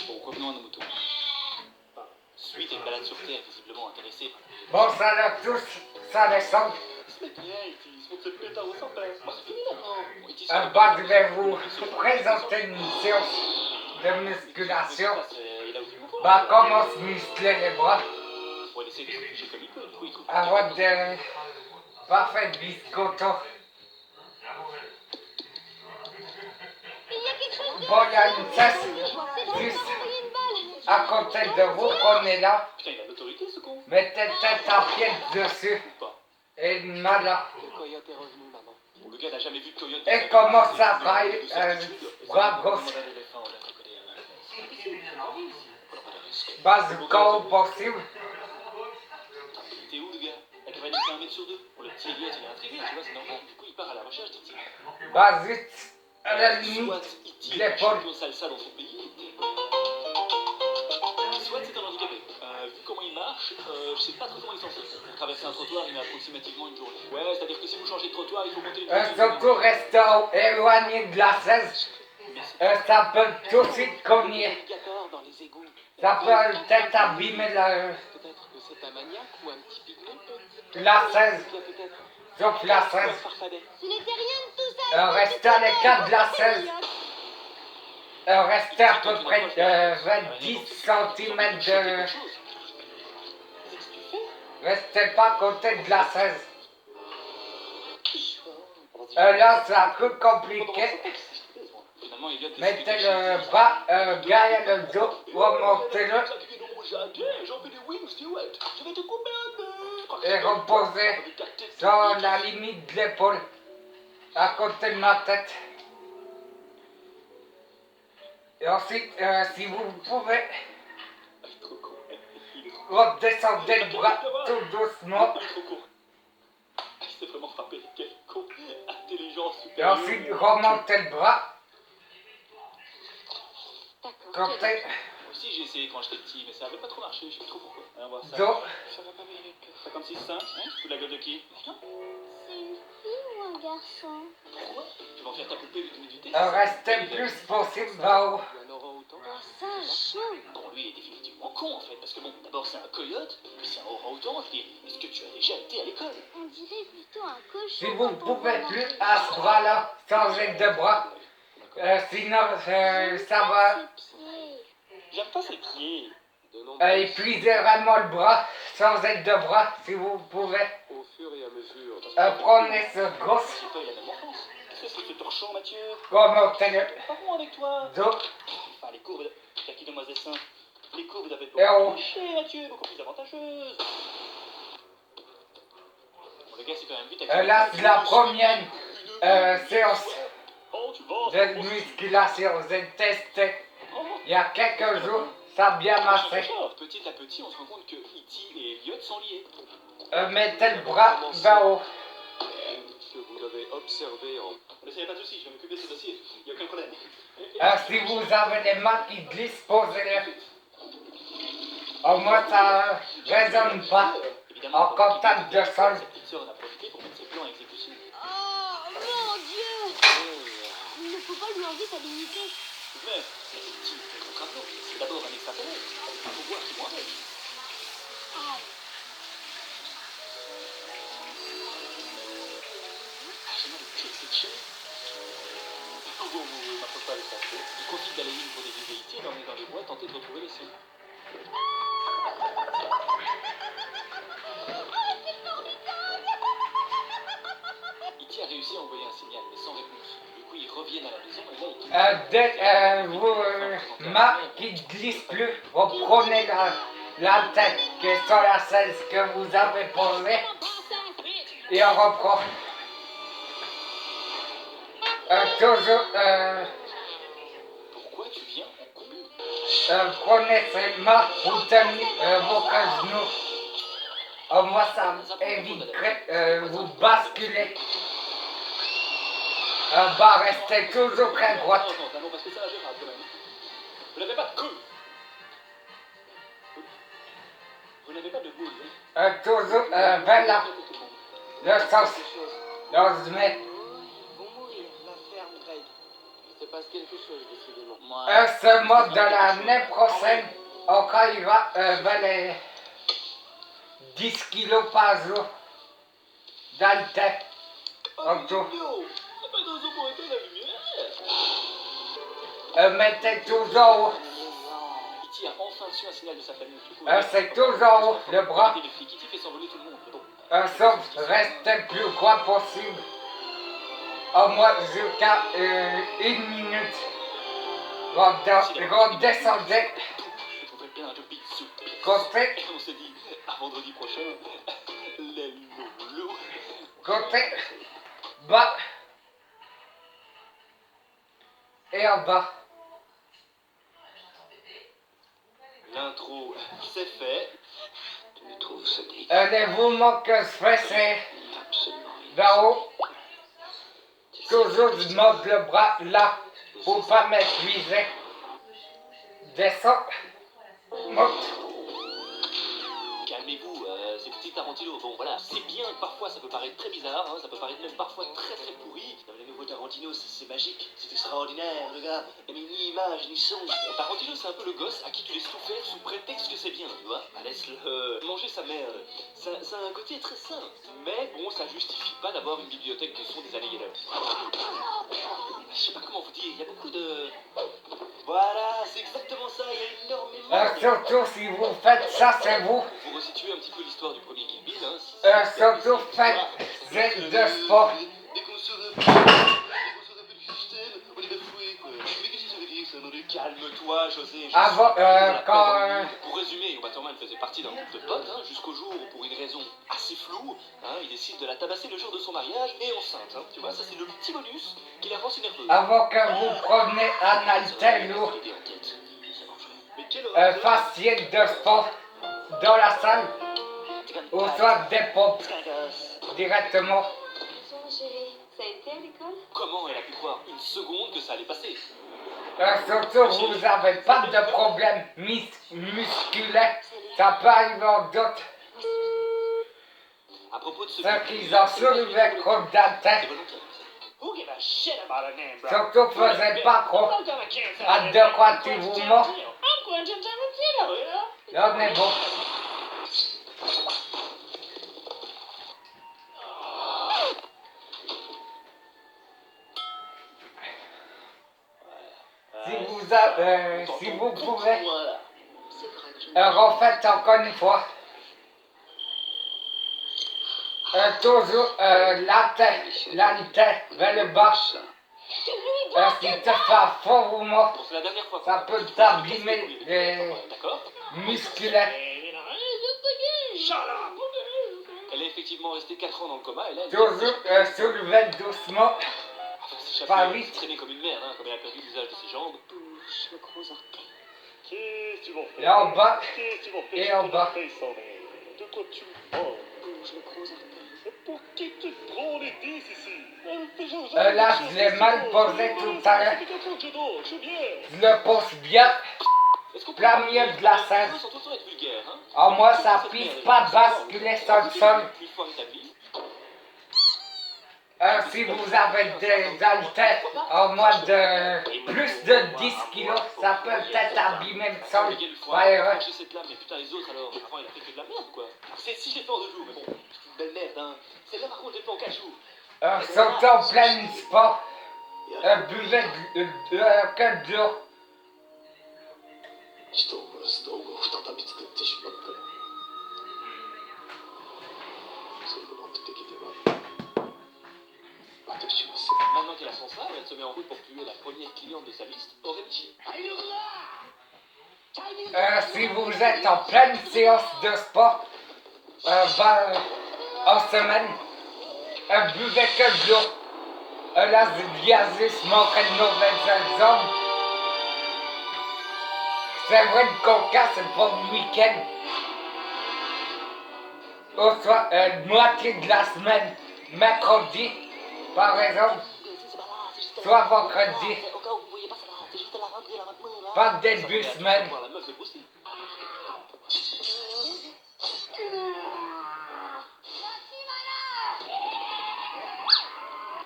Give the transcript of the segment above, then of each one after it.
Bon, revenons à nos motos. Suite à une balade sur Terre, visiblement intéressé par Bon, salut tous, ça descend. ce mec bien, Itis, on te fait pétard au sang, père. Moi, c'est fini maintenant. Bon, Itis, Bah, je vais vous présenter une séance de musculation. Bah, comment se muscler les bras On va laisser de se toucher comme il peut. Du coup, il trouve avant de pas faire de biscotto. Bon, il y a une cesse juste à côté de vous qu'on est là. Putain, il a l'autorité, ce con. Mettez tête à pied dessus. Ou pas. Et une main là. Le coyote est revenu, maman. Bon, le gars n'a jamais vu de coyote. Et comment ça va, bras gauche. Base quand possible. T'es où, le gars? La cavale est 1 mètre sur 2. Bon, le petit Elliot, il est intrigué, tu vois, c'est normal. Du coup, il part à la recherche des types. Base vite, à la limite, Soit E.T. l'épaule. champion salsa dans son pays. Soit c'est un handicapé. Vu comment il marche, je sais pas trop comment il s'en sort. Pour traverser un trottoir, il met approximativement une journée. Ouais, c'est-à-dire que si vous changez de trottoir, il faut monter les Surtout rester éloigné de la 16. Ça peut tout de suite cogner. dans les égouts. Ça peut peut-être abîmer Peut-être que c'est un maniaque ou un petit pygmée. la 16. Peut-être. Sauf la 16. Farfadet. Ce n'était rien de tout ça. Restez à l'écart de la 16. Restez à peu près 20 cm de... Restez pas à côté de la 16. Là, c'est un peu compliqué. Finalement, Elliot décide Mettez de le bas derrière le dos, remontez-le J'en fais des wings, Stewart. Je vais te couper un peu. et reposez sur la limite de l'épaule, à côté de ma tête. Et ensuite, si vous pouvez, redescendez le bras tout doucement. Il est trop con. Il s'est vraiment frappé. Quel con. Intelligence Et supérieure. ensuite, remontez le bras. D'accord. Côté Moi aussi, j'ai essayé quand j'étais petit, mais ça avait pas trop marché. Je sais pas trop pourquoi. On va voir ça. dos. Ça va pas bien. 56, 5. Hein? Tu fous la gueule de qui? C'est une fille ou un garçon? Pourquoi? Tu vas en faire ta poupée du thé? Restez le plus possible vers haut. Il y en aura autant. Un singe chaud. Bon, lui est définitivement con en fait, parce que bon, d'abord c'est un coyote, puis c'est un orang-outan. Je veux dire, est-ce que tu as déjà été à l'école? On dirait plutôt un cochon. Si vous ne quand on pouvez voit plus la- à ce bras-là, changez de bras. Sinon, ça va Ses pieds. J'aime pas ses pieds. épuiser vraiment le bras. Changez de bras si vous pouvez. Au fur et à mesure. Prenez ce gauche, J'ai pas eu la même enfance. Qu'est-ce que c'est ce torchon, Mathieu? remontez-le Pas bon avec toi. dos. Enfin, les courbes. T'as qui demoiselle sainte? Les courbes doivent être Et on- beaucoup plus légères, Mathieu, beaucoup plus avantageuses. Bon, le gars, c'est quand même vite. Là, c'est la première séance Oh, tu vas. de musculation. J'ai testé il y a quelques jours. Ça a bien marché. Petit à petit, on se rend compte que E.T. et Elliot sont liés. Mettez le bras vers haut. Que vous l'avez observé en... Mais ça y a pas de soucis, je vais m'occuper de ce dossier. Il n'y a aucun problème. Si vous avez les mains qui glissent, posez-les. Au moins, ça résonne pas en contact de sol. Sa petite sœur en a profité pour mettre ses plans à exécution. Oh mon Dieu! Il ne faut pas lui enlever sa dignité. Tout de même, c'est E.T. qui est contre un autre. C'est d'abord un extraterrestre. Il faut voir qui m'en reste. Ah, Ah, j'ai mal au cul avec cette chaise. Oh, m'approche pas avec ça. Il profite d'aller ligne pour des velléités, d'emmener dans les bois, tenter de retrouver les siens. E.T. a réussi à envoyer un signal, mais sans réponse. Du coup, ils reviennent à la maison et là, ils... Vos mains qui ne glissent plus, reprenez la tête qui est sur la selle que vous avez posée et on reprend. Toujours, Pourquoi tu viens en combi? prenez ces mains pour tenir vos genoux. Au moins, ça éviterait vous basculer. Bah, restez toujours très droite. Non, parce que ça, j'ai pas quand même. Vous n'avez pas de queue. Vous n'avez pas de boule, hein? Toujours vers là, le sens. Là, je mets Ils vont mourir, la ferme grecque. C'est pas passe quelque chose, décidément. Ce mois de l'année prochaine, encore il va valer 10 kilos par jour d'haltère. En tout. Pas de raison pour éteindre la lumière. Mettez toujours, Kitty a enfin su un signal de sa famille. c'est toujours le bras. Kitty fait s'envoler tout le monde. Bon. Sauf rester le plus loin possible. Au moins jusqu'à 1 minute. Redescendez. Je trouverais bien un peu pizza. Côté, Et on se dit, à vendredi prochain, les loulous. côté, bas. Et en bas. L'intro, c'est fait. Tu me trouves sadique. Les mouvements que je fais, c'est Absolument rien. d'en haut. Toujours je monte le bras là pour pas m'épuiser. Descends. Monte. Calmez-vous, c'est petit Tarantino. Bon, voilà, c'est bien, parfois ça peut paraître très bizarre, hein, ça peut paraître même parfois très très pourri. Non, mais les nouveaux Tarantino, c'est magique, c'est extraordinaire, le gars. Mais ni image, ni son. Bon, Tarantino, c'est un peu le gosse à qui tu laisses tout faire sous prétexte que c'est bien, tu vois. Bah, laisse-le manger sa merde. Ça a un côté très sain. Mais bon, ça justifie pas d'avoir une bibliothèque de son des années Yellow. Je sais pas comment vous dire, il y a beaucoup de... Voilà, c'est exactement ça, il y a énormément... Surtout si vous faites ça, c'est vous. Pour resituer un petit peu l'histoire du premier Kill Bill, hein, Surtout faites de sport. dès qu'on sort un peu du système, on est bafoué, quoi. Mais qu'est-ce que ça veut dire, ça, non? Calme-toi, José. Avant, quand... Pour résumer, Uma Thurman faisait partie d'un groupe de potes, hein, jusqu'au jour où, pour une raison assez floue, hein, il décide de la tabasser le jour de son mariage et enceinte. Hein. Tu vois, ça c'est le petit bonus qui la rend si nerveuse. Avant que vous preniez un haltère lourd, fassiez de sport dans la salle ou soit des pompes directement. Bonjour chérie, ça a été à l'école? Comment elle a pu croire une seconde que ça allait passer? Surtout vous n'avez pas de problème musculaire, ça peut arriver en d'autres. À propos de ce Ceux qui ont soulevé contre d'haltère, surtout faisait pas trop. À de quoi tu vous mords. Là on est bon. Si vous pouvez, refaites encore une fois. Toujours l'haltère vers le bas. Si tu fais un faux mouvement, C'est la dernière fois. ça peut t'abîmer les D'accord. musculaires. Elle est effectivement restée 4 ans dans le coma et là elle Toujours soulevez doucement. Pas vite. traînée comme une merde, hein, comme elle a perdu l'usage de ses jambes. Bouge le gros orteil. Qu'est-ce que tu vas faire? Là en bas Qu'est-ce que tu vas faire? et en bas. De quoi tu parles? Bouge le gros orteil. Pour qui tu te prends les 10 ici? Là je l'ai mal posé tout à l'heure. Ça fait 4 ans que je dors, je suis bien. Je le pose bien. Est-ce qu'on peut Plein milieu de la scène. sans tout le temps être vulgaire, hein? En moi ça pisse pas basculer sur le sol. Une fois rétabli. Si vous avez des haltères en moins de plus de 10 kilos, ça peut peut-être abîmer le sol. Le gars, une fois, Ouais, a ouais. franchi cette lame, mais putain les autres alors. Avant il a fait que de la merde quoi. C'est si j'ai fait en 2 jours, mais bon, c'est une belle merde, hein. Celle-là par contre j'ai fait en 4 jours. Surtout en plein sport, buvez que de l'eau. 人を殺す道具を再び作ってしまった。その目的では私はせ Maintenant qu'elle a son sabre, elle se met en route pour tuer la première cliente de sa liste, Orenichi. Si vous êtes en pleine séance de sport, en semaine, buvez que de l'eau. L'asiasis manque une mauvaise zone. C'est vrai que coca c'est pour le week-end. Ou soit moitié de la semaine, mercredi, par exemple, soit vendredi, pas début semaine. Voir la meuf de Bruce Lee.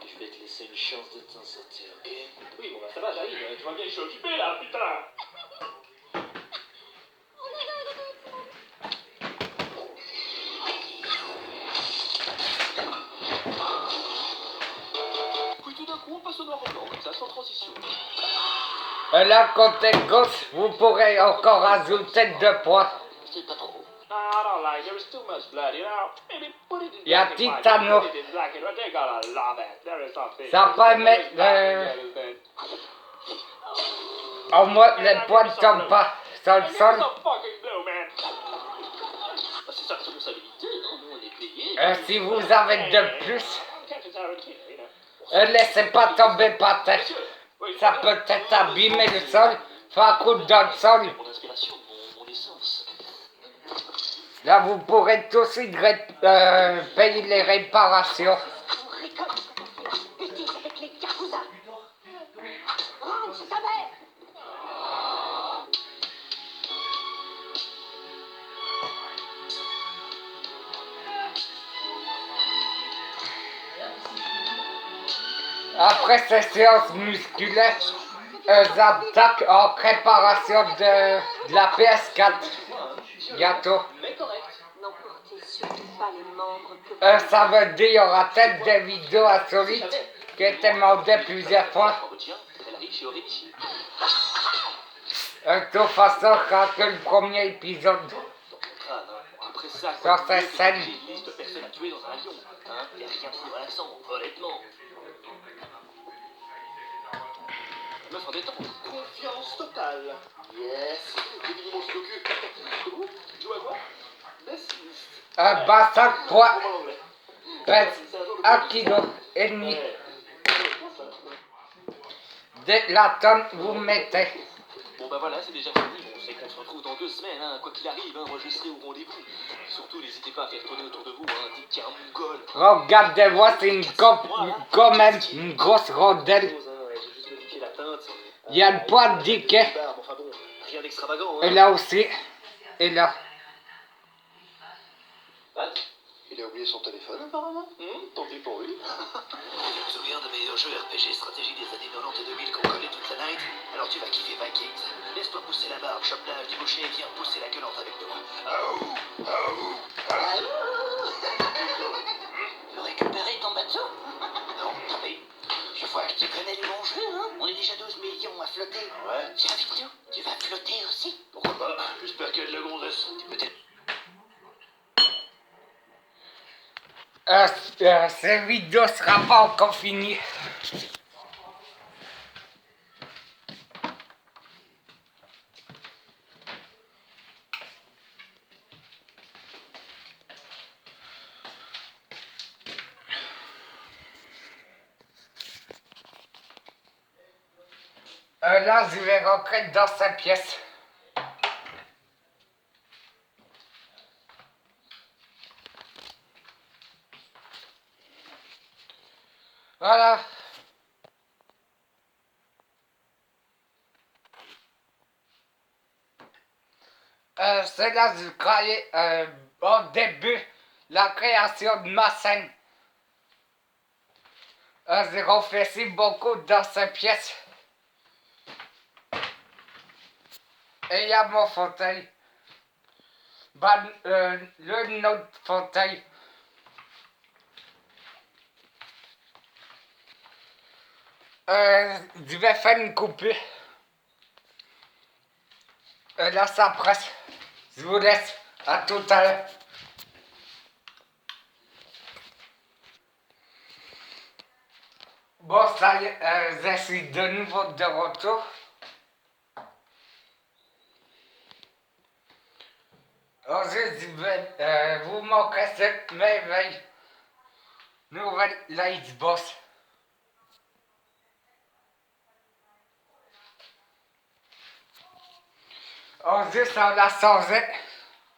Je vais te laisser une chance de t'en sortir, ok? Oui, bon, bah ça va, j'arrive. Tu vois bien que je suis occupé là, putain. Puis tout d'un coup, on passe au noir et blanc, comme ça, sans transition. Là, côté gauche, vous pourrez encore ajouter 2 points. C'est pas trop. No, I don't like it. There is too much blood, you know? Maybe put it in Y a black and white. Titano. Put it in black and white. They're gonna love it. There is something. Ça permet au moins les points ne tombent pas sur le sol. Fucking blue, man. Bah, c'est sa responsabilité, hein. Nous, on est payés. Si vous avez de plus, Captain Tarantino, you know. laissez pas tomber par terre. Oui, Ça peut être abîmer le sol, faire coudre dans le sol. Mon inspiration, mon essence. Là, vous pourrez aussi payer les réparations. On récolte sa bêtise avec les Yakuza. Range sa mère. Après ces séances musculaires, j'attaque en préparation de la PS4. Bientôt. Mais correct. N'emportez surtout pas les membres que Ça veut dire qu'il y aura peut-être des vidéos insolites qui étaient demandées plusieurs fois. Oh, tiens, elle arrive chez Aurélie. De toute façon, quand que le premier épisode. Dans ton crâne, hein. Après ça, Sur quoi. cette scène. J'ai une liste de personnes à tuer dans un avion. Hein. Y'a rien de plus relaxant, honnêtement. Meuf en détente. Confiance totale. Yes. J'ai mis mon sudoku. C'est bon? Tu joues à quoi? Pessimiste. Bah 5 points, En anglais. pèse C'est un genre de 1,5 kg. Dès la tonne, vous mettez. Bon bah voilà, c'est déjà fini. On sait qu'on se retrouve dans 2 semaines, hein. Quoi qu'il arrive, hein, moi je serai au rendez-vous. Surtout, n'hésitez pas à faire tourner autour de vous, hein. Dites qu'il y a un mongol. Regardez-moi, c'est quand même une grosse rondelle. J'ai juste modifié la teinte. Il y a le poids de diquet. Enfin bon, rien d'extravagant, Et hein. là aussi. Et là. Il a oublié son téléphone, apparemment. Tant pis pour lui. Tu te souviens de mes jeux RPG stratégie des années 90 et 2000 qu'on collait toute la night? Alors tu vas kiffer Vikings. Laisse-toi pousser la barbe, chope l'âge du boucher et viens pousser la gueulante avec nous. Tu veux récupérer ton bateau? Non, mais je vois que tu connais les bons jeux, hein? On est déjà 12 millions à flotter. Ouais. Viens avec nous, tu vas flotter aussi. Pourquoi pas? J'espère qu'il y a de la gonzesse. Tu peux t'être... Cette vidéo sera pas encore finie. Là, je vais rentrer dans cette pièce. Voilà. C'est là que je croyais au début la création de ma scène. J'ai réfléchi beaucoup dans cette pièce. Et il y a mon fauteuil. Bah, le autre fauteuil. Je vais faire une coupure. Là, ça presse. Je vous laisse. À tout à l'heure. Bon, ça y est, je suis de nouveau de retour. Aujourd'hui, je vais vous montrer cette merveille. Nouvelle Lightbox. Aujourd'hui, on l'a changé.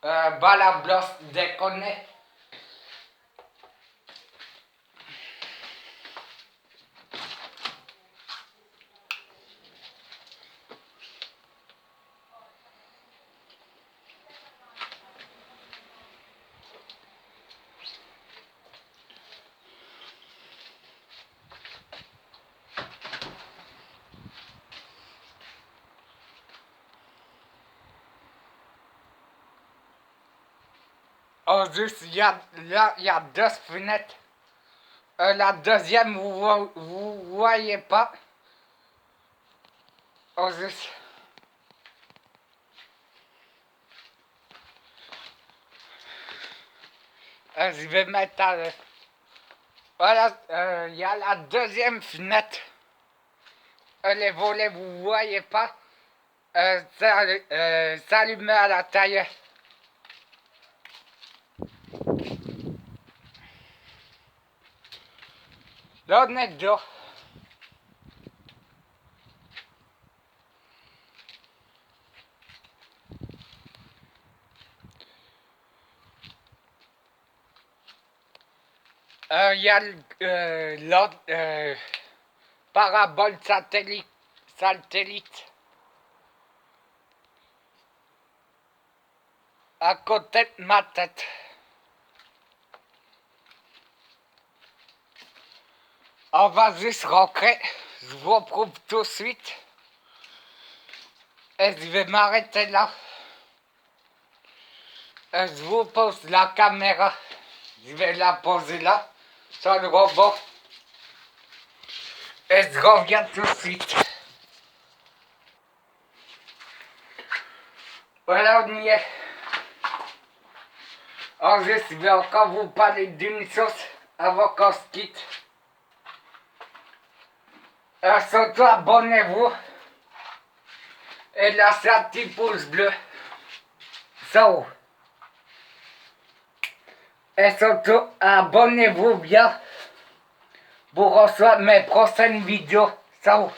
La blouse déconne. Oh, juste, là, il y a deux fenêtres. La deuxième, vous voyez pas. Oh, juste. Je vais mettre à... Voilà, il y a la deuxième fenêtre. Les volets, vous voyez pas. Ça allume à l'intérieur. Là, on est dehors. Il y a l'autre parabole satellite à côté de ma tête. On va juste rentrer, je vous retrouve tout de suite. Et je vais m'arrêter là. Et je vous pose la caméra. Je vais la poser là, sur le robot. Et je reviens tout de suite. Voilà, on y est. Alors, je vais encore vous parler d'une chose avant qu'on se quitte. Surtout, abonnez-vous. Et lâchez un petit pouce bleu. So. Et surtout, abonnez-vous bien pour recevoir mes prochaines vidéos. So.